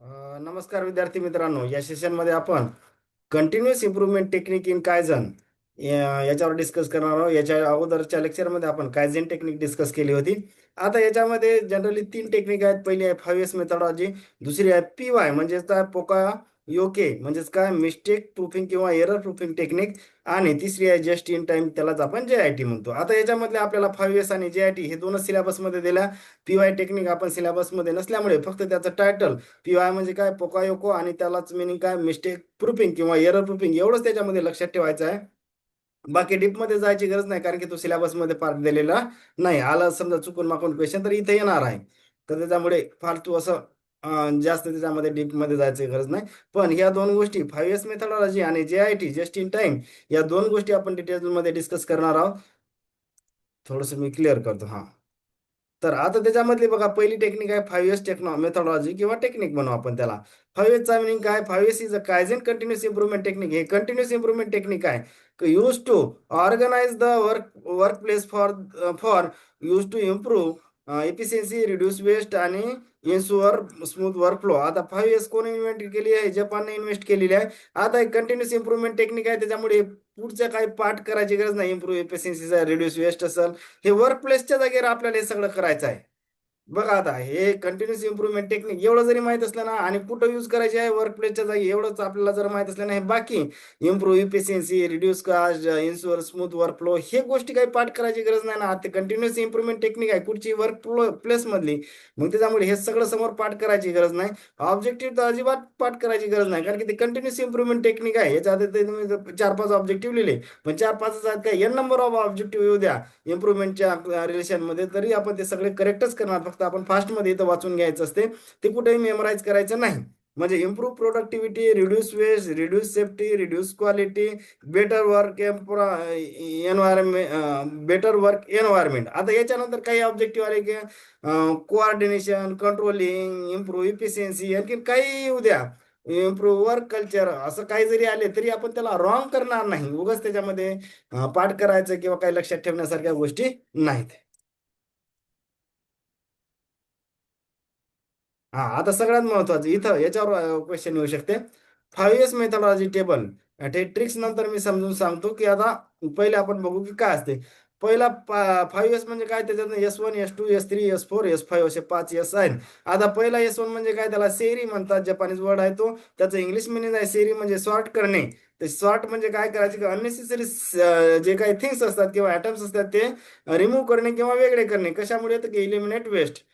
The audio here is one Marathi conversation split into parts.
नमस्कार विद्यार्थी मित्रांनो, या सेशनमध्ये आपण continuous improvement technique in Kaizen याच्यावर डिस्कस करणार आहोत. याच्या अगोदरच्या लेक्चरमध्ये आपण कायझन टेक्निक डिस्कस केली होती. आता याच्यामध्ये जनरली तीन टेक्निक आहेत. पहिली आहे 5S मेथडॉलॉजी, दुसरी आहे PY म्हणजेच काय पोका योके म्हणजेच काय मिस्टेक प्रूफिंग किंवा एरर प्रूफिंग टेक्निक, आणि तिसरी आहे जस्ट इन टाइम, त्यालाच आपण JIT म्हणतो. आता याच्यामधले आपल्याला 5S आणि JIT हे दोनच सिलेबसमध्ये दिल्या. PY टेक्निक आपण सिलेबसमध्ये नसल्यामुळे फक्त त्याचं टायटल PY म्हणजे काय पोकायोको आणि त्यालाच मिनिंग काय मिस्टेक प्रूफिंग किंवा एरर प्रूफिंग एवढंच त्याच्यामध्ये लक्षात ठेवायचं आहे. बाकी डीपमध्ये जायची गरज नाही, कारण की तो सिलेबसमध्ये पार्ट दिलेला नाही. आला समजा चुकून माकून क्वेश्चन तर इथे येणार आहे. तर त्याच्यामुळे फालतू असं जास्त त्याच्यामध्ये डीपमध्ये जायची गरज नाही. पण ह्या दोन गोष्टी 5S मेथडॉलॉजी आणि JIT जस्ट इन टाइम, या दोन गोष्टी आपण डिटेलमध्ये डिस्कस करणार आहोत. थोडंसं मी क्लिअर करतो. हां, तर आता त्याच्यामधली बघा, पहिली टेक्निक आहे 5S मेथॉडॉलॉजी किंवा टेक्निक म्हणू आपण त्याला. 5Sचा मिनिंग काय? 5S is a kaizen continuous improvement technique. हे कंटिन्युअस इम्प्रुव्हमेंट टेक्निक आहे, use to organise the workplace for use to improve efficiency, reduce waste आणि इन्शुअर स्मूथ वर्क फ्लो. आता 5S कोणी इन्व्हेंट केली आहे? जपानने इन्व्हेस्ट केलेली आहे. आता एक कंटिन्युअस इम्प्रुव्हमेंट टेक्निक आहे, त्याच्यामुळे पुढच्या काही पाठ करायची गरज नाही. इम्प्रूव्ह एफिशियन्सी, रिड्यूस वेस्ट असेल, हे वर्क प्लेसच्या जागेवर आपल्याला हे सगळं करायचं आहे. बघा, आता हे कंटिन्युअस इम्प्रुव्हमेंट टेक्निक एवढं जरी माहित असलं ना, आणि कुठं यूज करायचे आहे वर्क प्लेसच्या जागी एवढंच आपल्याला जर माहित असलं ना, हे बाकी improve efficiency, reduce cost, ensure smooth workflow, हे गोष्टी काही पाठ करायची गरज नाही ना. ते कंटिन्युअस इम्प्रुव्हमेंट टेक्निक आहे कुठची? वर्क प्लेस मधली. मग त्याच्यामुळे हे सगळं समोर पाठ करायची गरज नाही. ऑब्जेक्टिव्ह तर अजिबात पाठ करायची गरज नाही, कारण की ते कंटिन्युअस इम्प्रुव्हमेंट टेक्निक आहे. याच्या आधी तुम्ही 4-5 ऑब्जेक्टिव्ह लिहिले, पण 4-5 काय एन नंबर ऑफ ऑब्जेक्टिव्ह येऊ द्या इम्प्रुव्हमेंटच्या रिलेशनमध्ये, तरी आपण ते सगळे करेक्टच करणार. फक्त आपण फास्टमध्ये इथं वाचून घ्यायचं असते, ते कुठेही मेमोराईज करायचं नाही. म्हणजे improve productivity, reduce waste, reduce safety, reduce quality, better work environment, better work environment. आता याच्यानंतर काही ऑब्जेक्टिव्ह आले की कोऑर्डिनेशन, कंट्रोलिंग, इम्प्रूव्ह इफिशियन्सी, आणखी काही येऊ द्या, इम्प्रूव्ह वर्क कल्चर, असं काही जरी आले तरी आपण त्याला रॉंग करणार नाही. उगाच त्याच्यामध्ये पाठ करायचं किंवा काही लक्षात ठेवण्यासारख्या गोष्टी नाहीत. हा, आता सगळ्यात महत्वाचं इथं याच्यावर क्वेश्चन येऊ शकते. 5S मेथॉडॉलॉजी टेबल, ते ट्रिक्स नंतर मी समजून सांगतो, की आता पहिले आपण बघू की काय असते. पहिला 5S म्हणजे काय? त्याच्यात S1, S2, S3, S4, S5 असे 5S आहेत. आता पहिला S1 म्हणजे काय? त्याला सेरी म्हणतात, जपानीज वर्ड आहे तो. त्याचं इंग्लिश मिनिंग आहे सेरी म्हणजे सॉर्ट करणे. ते सॉर्ट म्हणजे काय करायचे? की अननेसेसरी जे काही थिंग्स असतात किंवा ॲटम्स असतात ते रिमूव्ह करणे किंवा वेगळे करणे. कशामुळे? तर की इलिमिनेट वेस्ट,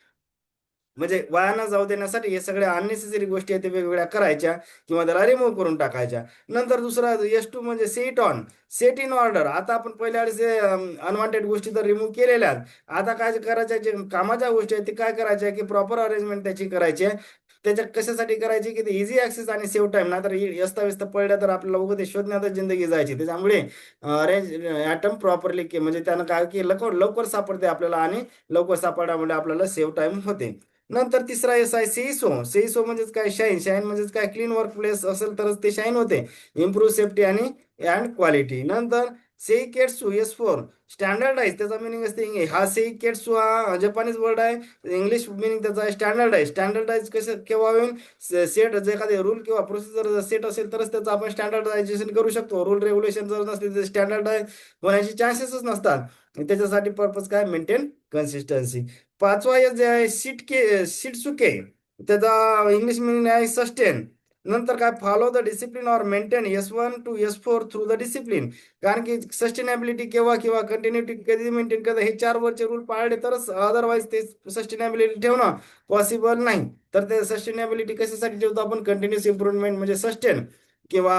म्हणजे वाया न जाऊ देण्यासाठी हे सगळ्या अननेसेसरी गोष्टी आहेत ते वेगवेगळ्या करायच्या किंवा त्याला रिमूव्ह करून टाकायच्या. नंतर दुसरा S2 म्हणजे सेट इन ऑर्डर. आता आपण पहिल्या अनवॉन्टेड गोष्टी तर रिमूव्ह केलेल्या आहेत. आता काय करायच्या? जे कामाच्या गोष्टी आहेत ते काय करायच्या? की प्रॉपर अरेंजमेंट त्याची करायची आहे. त्याच्या कशासाठी करायची? की ते इझी ॲक्सेस आणि सेव्ह टाईम. ना तर व्यस्त पडल्या तर आपल्याला उगाच ते शोधण्यातच जिंदगी जायची. त्याच्यामुळे अरेंज ॲटम प्रॉपरली म्हणजे त्यानं काय की लवकर लवकर सापडते आपल्याला, आणि लवकर सापडल्यामुळे आपल्याला सेव्ह टाईम होते. नंतर तिसरा एस आहे सेईसो म्हणजेच काय? शाईन म्हणजेच काय? क्लीन वर्क प्लेस असेल तरच ते शाईन होते. इम्प्रूव्ह सेफ्टी आणि अँड क्वालिटी. नंतर सेईकेट्सू S4 स्टँडर्डाइज, त्याचा मिनिंग असते हा सेईकेट्सू हा जपानीज वर्ड आहे. इंग्लिश मिनिंग त्याचा आहे स्टँडर्डाइज. स्टँडर्डाइज कसं केव्हा होईल? सेट जे एखादे रूल किंवा प्रोसिजर सेट असेल तरच त्याचं आपण स्टँडर्डायझेशन करू शकतो. रूल रेग्युलेशन जर नसले तर स्टँडर्डाइज होण्याचे चान्सेसच नसतात. त्याच्यासाठी पर्पज काय? Maintain consistency. पाचवा एस जे आहे शिटसुके, त्याचा इंग्लिश मिनिंग आहे सस्टेन. नंतर काय? Follow the discipline or maintain S1 to S4 through the discipline. कारण की सस्टेनेबिलिटी केव्हा किंवा कंटिन्युटी कधी मेंटेन करता, हे 4 वरचे रूल पाळले तरच, अदरवाईज ते सस्टेनेबिलिटी ठेवणं पॉसिबल नाही. तर ते सस्टेनेबिलिटी कशासाठी ठेवतो आपण? कंटिन्युअस इम्प्रुव्हमेंट म्हणजे सस्टेन, किंवा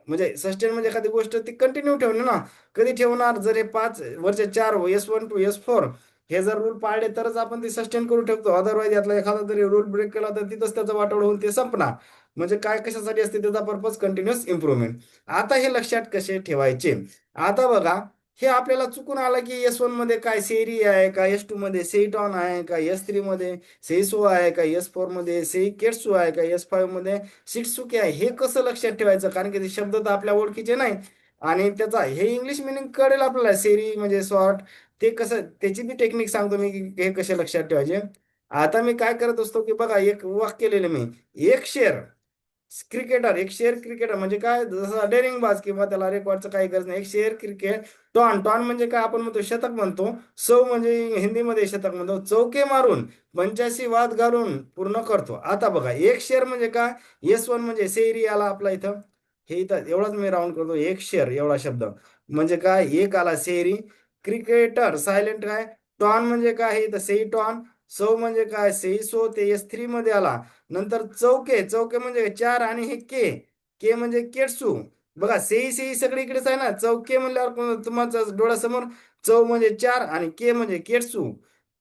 म्हणजे सस्टेन म्हणजे एखादी गोष्ट ती कंटिन्यू ठेवणे ना. कधी ठेवणार? जर हे 5 वरचे 4 S1 to S4 हे जर रूल पाळले तरच आपण ते सस्टेन करू शकतो. अदरवाईज यातला एखादा जरी रूल ब्रेक केला तर तिथंच त्याचा वाटोळ होऊन ते संपणार. म्हणजे काय, कशासाठी असते त्याचा पर्पज? Continuous improvement. आता हे लक्षात कसे ठेवायचे? आता बघा, हे आपल्याला चुकून आलं की S1 मध्ये काय सेरी आहे का, S2 मध्ये सेईटॉन आहे का, S3 मध्ये सेईसो आहे का, S4 मध्ये सेईकेट्सू आहे का, S5 मध्ये शिटसुके आहे. हे कसं लक्षात ठेवायचं? कारण की ते शब्द तर आपल्या ओळखीचे नाही, आणि त्याचा हे इंग्लिश मिनिंग कळेल आपल्याला, सेरी म्हणजे सॉर्ट. ते कसं, त्याची बी टेक्निक सांगतो मी की हे कसे लक्षात ठेवायचे. आता मी काय करत असतो की बघा, एक वाक्य लिहिले मी. एक शेर क्रिकेटर, एक शेर क्रिकेटर म्हणजे काय, जसं डेरिंगबाज किंवा त्याला रेकॉर्डचं काही गरज नाही. एक शेर क्रिकेट टॉन, टॉन म्हणजे काय आपण म्हणतो शतक म्हणतो. सौ म्हणजे हिंदीमध्ये शतक म्हणतो. चौके मारून 85 वाद घालून पूर्ण करतो. आता बघा, एक शेर म्हणजे काय, एस वन म्हणजे सेरी आला आपला इथं. हे इथं एवढाच मी राऊंड करतो, एक शेर एवढा शब्द म्हणजे काय, एक आला सेरी. क्रिकेटर सायलेंट काय, टॉन म्हणजे काय, हे इथं सेई टॉन. सौ म्हणजे काय, सेई सो, ते एस थ्री मध्ये आला. नंतर चौके, चौके म्हणजे चार, आणि हे के, के म्हणजे केटसू. बघा, सेई सेई सगळी इकडेच आहे ना. चौके म्हणल्यावर तुमच्या डोळ्यासमोर चौ म्हणजे चार आणि के म्हणजे केटसू.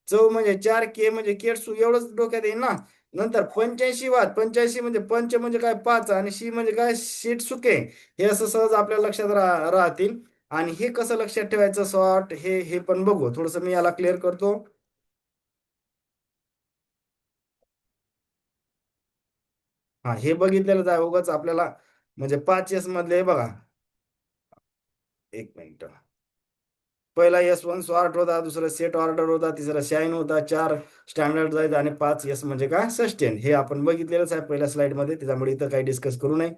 चौ म्हणजे चार, के म्हणजे केटसू, एवढंच डोक्यात येईल ना. नंतर 85 वाद, 85 म्हणजे पंच म्हणजे काय पाच, आणि शी म्हणजे काय शीट सुके. हे असं सहज आपल्या लक्षात राहतील. आणि हे कसं लक्षात ठेवायचं शॉर्ट, हे पण बघू. थोडस मी याला क्लिअर करतो. हा, हे बघितलेलंच आहे उगाच आपल्याला. म्हणजे 5 मधले बघा, एक मिनिट. पहिला एस वन स्वार्ट होता, दुसरा सेट ऑर्डर होता, तिसरा शाईन होता, चार स्टँडर्ड जायचं, आणि पाच एस म्हणजे काय सस्टेन. हे आपण बघितलेलंच आहे पहिल्या स्लाइड मध्ये, त्याच्यामुळे इथं काही डिस्कस करू नये.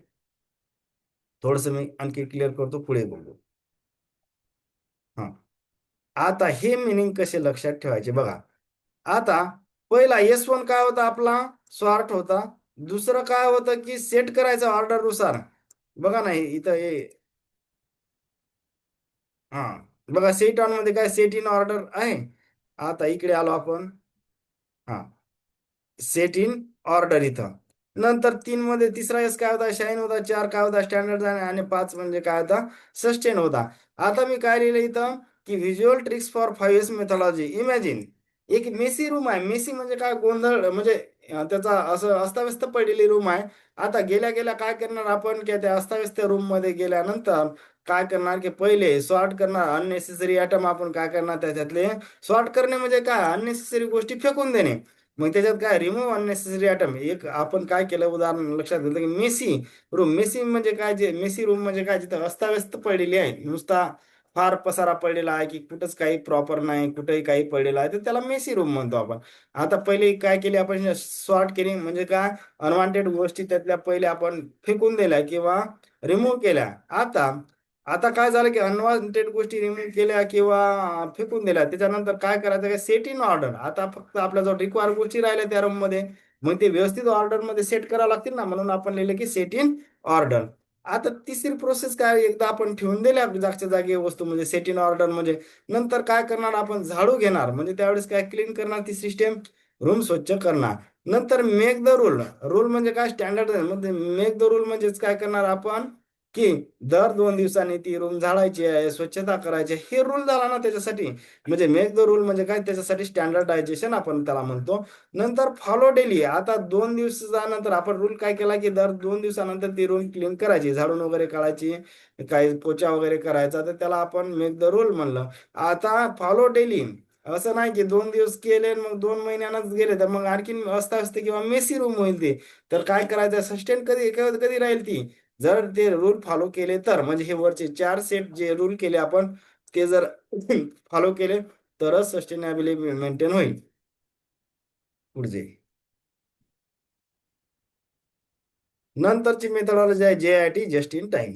थोडस मी आणखी क्लिअर करतो, पुढे बघू. हा, आता हे मिनिंग कसे लक्षात ठेवायचे बघा. आता पहिला एस वन काय होता आपला, सॉर्ट होता. दुसरं काय होतं की सेट करायचं ऑर्डर नुसार. बघा ना, इथं हे, हा बघा, सेट ऑन मध्ये काय सेट इन ऑर्डर आहे. आता इकडे आलो आपण. हा, सेट इन ऑर्डर इथं. नंतर तीन मध्ये तिसरा एस काय होता, शाईन होता. चार काय होता, स्टँडर्ड, आणि पाच म्हणजे काय होता, सस्टेन होता. आता मी काय लिहिलं इथं की visual tricks for 5S methodology. Imagine एक मेसी रूम आहे. मेसी म्हणजे काय, गोंधळ म्हणजे त्याचा असं अस्ताव्यस्त पडलेली रूम आहे. आता गेल्या गेल्या काय करणार आपण की त्या अस्ताव्यस्त रूम मध्ये गेल्यानंतर काय करणार की पहिले सॉर्ट करणार. अननेसेसरी आयटम आपण काय करणार, त्याच्यातले सॉर्ट करणे म्हणजे काय, अननेसेसरी गोष्टी फेकून देणे. मग त्याच्यात काय, रिमूव्ह अननेसेसरी आयटम. एक आपण काय केलं, उदाहरण लक्षात घेतलं की मेसी रूम. मेसी म्हणजे काय, जे मेसी रूम म्हणजे काय, जिथं अस्ताव्यस्त पडलेली आहे, नुसता फार पसारा पडलेला आहे की कुठंच काही प्रॉपर नाही, कुठेही काही पडलेलं आहे, तर त्याला मेसी रूम म्हणतो आपण. आता पहिले काय केले आपण, सॉर्ट केली म्हणजे काय, अनवॉन्टेड गोष्टी त्यातल्या पहिले आपण फेकून दिल्या किंवा रिमूव्ह केल्या. आता आता काय झालं की अनवॉन्टेड गोष्टी रिमूव्ह केल्या किंवा फेकून दिल्या, त्याच्यानंतर काय करायचं, काय सेट इन ऑर्डर. आता फक्त आपल्या जवळ रिक्वायर गोष्टी राहिल्या त्या रूम मध्ये, मग ते व्यवस्थित ऑर्डर मध्ये सेट करावं लागतील ना, म्हणून आपण लिहिलं की सेट इन ऑर्डर. आता तिसरी प्रोसेस काय, एकदा आपण ठेवून दिल्या जागच्या जागी वस्तू म्हणजे सेट इन ऑर्डर म्हणजे, नंतर काय करणार आपण, झाडू घेणार. म्हणजे त्यावेळेस काय, क्लीन करणार ती सिस्टेम, रूम स्वच्छ करणार. नंतर मेक द रूल. रूल म्हणजे काय, स्टँडर्ड म्हणजे मेक द रूल म्हणजेच काय करणार आपण की दर 2 दिवसांनी ती रूम झाडायची आहे, स्वच्छता करायची आहे. हे रूल झाला ना त्याच्यासाठी. म्हणजे मेक द रूल म्हणजे काय, त्याच्यासाठी स्टँडर्डायझेशन आपण त्याला म्हणतो. नंतर फॉलो डेली. आता 2 दिवसानंतर आपण रूल काय केला की दर 2 दिवसानंतर ती रूम क्लीन करायची, झाडून वगैरे काढायची, काही पोचा वगैरे करायचा, तर त्याला आपण मेक द रूल म्हणलं. आता फॉलो डेली. असं नाही की 2 दिवस केले आणि मग 2 महिन्यानंच गेले, तर मग आणखीन अस्ताव्यस्त किंवा मेसी रूम होईल ती. तर काय करायचं, सस्टेन कधी कधी राहील ती, जर ते रूल फॉलो केले तर. म्हणजे हे वरचे चार सेट जे रूल केले आपण, ते जर फॉलो केले तरच सस्टेनेबिलिटी मेंटेन होईल. पुढचे नंतरची मेथडॉलॉजी आहे JIT, जस्ट इन टाइम.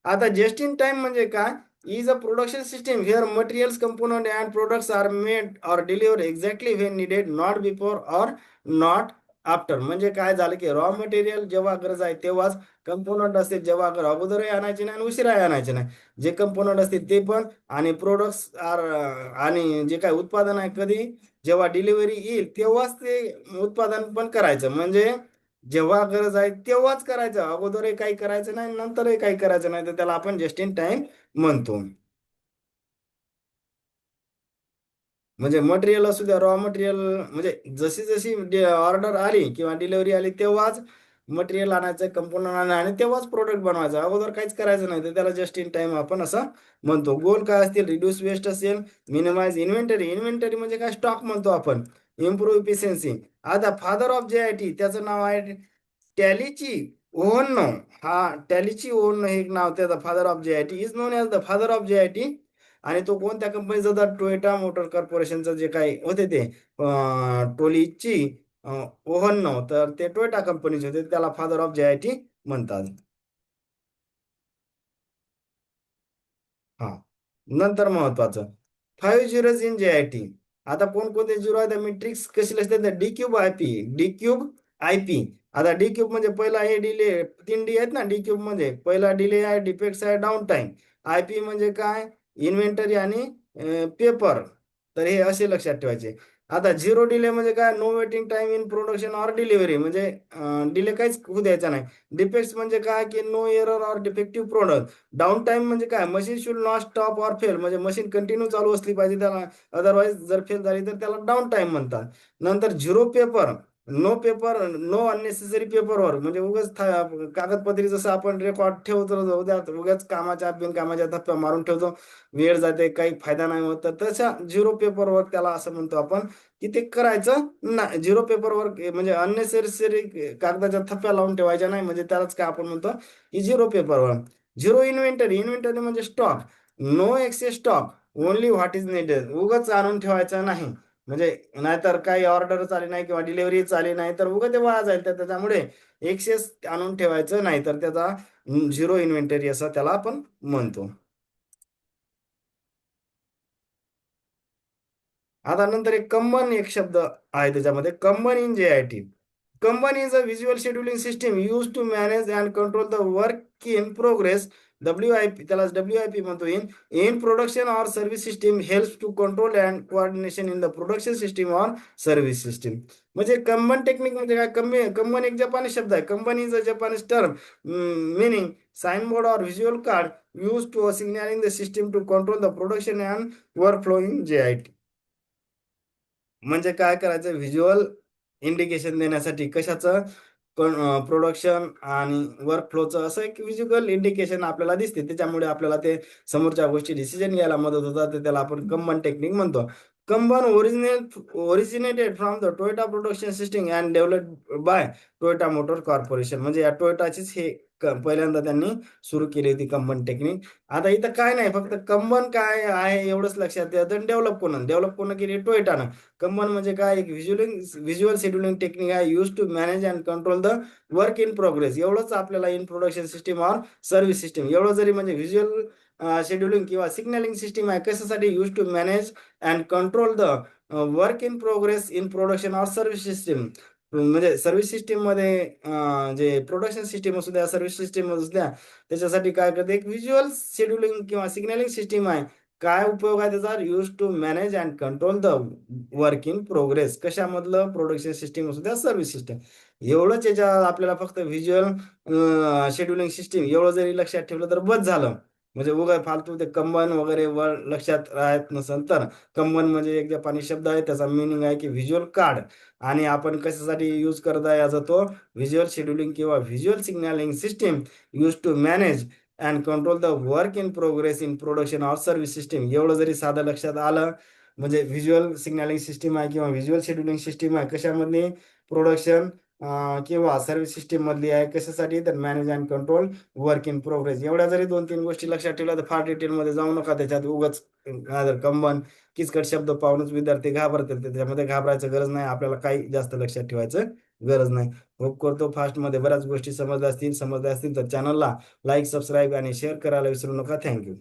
आता जस्ट इन टाइम म्हणजे काय, is a production system here materials, component and products are made or deliver exactly when needed, not before or not after. म्हणजे काय झालं की रॉ मटेरियल जेव्हा गरज आहे तेव्हाच, कंपोनंट असतील जेव्हा अगोदरही आणायचे नाही आणि उशिराही आणायचे नाही, जे कंपोनंट असतील ते पण, आणि प्रोडक्ट्स आर, आणि जे काय उत्पादन आहे कधी, जेव्हा डिलिव्हरी येईल तेव्हाच ते उत्पादन पण करायचं. म्हणजे जेव्हा गरज आहे तेव्हाच करायचं, अगोदरही काही करायचं नाही, नंतरही काही करायचं नाही, तर त्याला आपण जस्ट इन टाइम म्हणतो. म्हणजे मटेरियल असू द्या, रॉ मटेरियल, म्हणजे जशी जशी ऑर्डर आली किंवा डिलिव्हरी आली तेव्हाच मटेरियल आणायचं, कंपोनंट आणायचं, आणि तेव्हाच प्रोडक्ट बनवायचं, अगोदर काहीच करायचं नाही, तर त्याला जस्ट इन टाइम आपण असं म्हणतो. गोल काय असतील, रिड्यूस वेस्ट असेल, मिनिमाइज इन्व्हेंटरी. इन्व्हेंटरी म्हणजे काय, स्टॉक म्हणतो आपण. Improve efficiency. आता फादर ऑफ JIT त्याचं नाव आहे टॅलीची ओव्हन. हा, टॅलीची ओव्हन हे एक नाव त्याचं, father of JIT is non as the father of JIT. आणि तो कोणत्या कंपनीचा होता? टोयोटा मोटर कॉर्पोरेशनचं जे काही होते ते टोलीची ओहन तर ते टोयोटा कंपनीचे होते, त्याला फादर ऑफ JIT म्हणतात. हा. नंतर महत्वाचं 5 झिरोज इन JIT. आता कोणकोणते झिरो आहेत? मी ट्रिक्स कशी लक्षात D cube IP, D cube IP. आता डी क्यूब म्हणजे पहिला हे डिले, 3D आहेत ना डी क्यूब म्हणजे. पहिला डिले आहे, डिफेक्ट्स आहे, डाऊन टाइम. IP म्हणजे काय? इन्व्हेंटरी आणि पेपर. तर हे असे लक्षात ठेवायचे. आता झिरो डिले म्हणजे काय? No waiting time in production or delivery, म्हणजे डिले काहीच होऊ द्यायचा नाही. डिफेक्ट्स म्हणजे काय? की no error or defective product. Downtime म्हणजे काय? Machine should not stop or fail, म्हणजे मशीन कंटिन्यू चालू असली पाहिजे त्याला, अदरवाईज जर फेल झाली तर त्याला डाऊन टाइम म्हणतात. नंतर zero paper, no paper, no unnecessary paperwork, म्हणजे उगाच कागदपत्री जसं आपण रेकॉर्ड ठेवतो उद्या उगाच कामाच्या बिनकामाच्या धप्प्या मारून ठेवतो, वेळ जाते, काही फायदा नाही होत, तर तशा झिरो पेपर वर्क त्याला असं म्हणतो आपण, की ते करायचं नाही. झिरो पेपर वर्क म्हणजे अननेसेसरी कागदाच्या थप्प्या लावून ठेवायच्या नाही, म्हणजे त्यालाच काय आपण म्हणतो की zero paper work. Zero inventory, inventory म्हणजे stock, no excess stock, only what is needed, उगाच आणून ठेवायचं नाही. म्हणजे नाहीतर काही ऑर्डर आली नाही किंवा डिलिव्हरी आली नाही तर उगा ते वाया जाईल, तर त्याच्यामुळे एक्सेस आणून ठेवायचं नाही, तर त्याचा झिरो इन्व्हेंटरी असं त्याला आपण म्हणतो. आता नंतर एक शब्द आहे त्याच्यामध्ये, कंबन in JIT. Kanban is a visual scheduling system used to manage and control the work in progress. WIP, त्याला WIP म्हणतो. In production or service system helps to control and coordination in the production system or service system. म्हणजे कंबन टेक्निक म्हणजे काय? कंबन एक जपानी शब्द आहे. Kanban is a Japanese term meaning signboard or visual card used to signaling the system to control the production and workflow in JIT. म्हणजे काय करायचं? व्हिज्युअल इंडिकेशन देण्यासाठी कशाचं? प्रोडक्शन आणि वर्कफ्लोचं असं एक व्हिज्युअल इंडिकेशन आपल्याला दिसते, त्याच्यामुळे आपल्याला ते समोरच्या गोष्टी डिसिजन घ्यायला मदत होतात, तर त्याला आपण कंबन टेक्निक म्हणतो. Kanban originated from the Toyota production system and developed by Toyota motor corporation, म्हणजे या टोयोटाचीच हे पहिल्यांदा त्यांनी सुरू केली होती कंबन टेक्निक. आता इथं काय नाही, फक्त कंबन काय आहे एवढंच लक्षात द्यायचं. डेव्हलप कोण केली? टोयोटानं. कंबन म्हणजे काय? एक व्हिज्युअल शेड्युलिंग टेक्निक आहे, use to manage and control the work in progress. एवढंच आपल्याला in production system or service system एवढं जरी, म्हणजे व्हिज्युअल शेड्युलिंग किंवा सिग्नलिंग सिस्टीम आहे, कशासाठी? Use to manage and control the work in progress in production or service system. म्हणजे सर्व्हिस सिस्टीम मध्ये जे प्रोडक्शन सिस्टीम असू द्या, सर्व्हिस सिस्टीम असू द्या, त्याच्यासाठी काय करते? एक व्हिज्युअल शेड्युलिंग किंवा सिग्नलिंग सिस्टीम आहे. काय उपयोग आहे त्याचा? Use to manage and control the work in progress. कशामधलं? प्रोडक्शन सिस्टीम असू द्या, सर्व्हिस सिस्टीम. एवढंच याच्या आपल्याला फक्त व्हिज्युअल शेड्युलिंग सिस्टीम एवढं जरी लक्षात ठेवलं तर बस झालं. म्हणजे उगा फालतू ते कंबन वगैरे वर लक्षात राहत नसेल तर. कंबन म्हणजे एक जपानी शब्द आहे, त्याचा मिनिंग आहे की व्हिज्युअल कार्ड. आणि आपण कशासाठी यूज करत आहे याचा तो व्हिज्युअल शेड्युलिंग किंवा visual signalling system use to manage and control the work in progress in production of service system. एवढं जरी साधं लक्षात आलं, म्हणजे व्हिज्युअल सिग्नलिंग सिस्टीम आहे किंवा व्हिज्युअल शेड्युलिंग सिस्टीम आहे, कशामधली? प्रोडक्शन किंवा सर्व्हिस सिस्टीम मधली आहे. कशासाठी? तर manage and control work in progress. एवढ्या जरी 2-3 गोष्टी लक्षात ठेवल्या तर फार डिटेलमध्ये जाऊ नका त्याच्यात. उगाच कंबन किचकट शब्द पाहूनच विद्यार्थी घाबरतात, त्याच्यामध्ये घाबरायचं गरज नाही. आपल्याला काही जास्त लक्षात ठेवायचं गरज नाही. होप करतो फास्टमध्ये बऱ्याच गोष्टी समजल्या असतील तर चॅनलला लाईक, सबस्क्राईब आणि शेअर करायला विसरू नका. थँक्यू.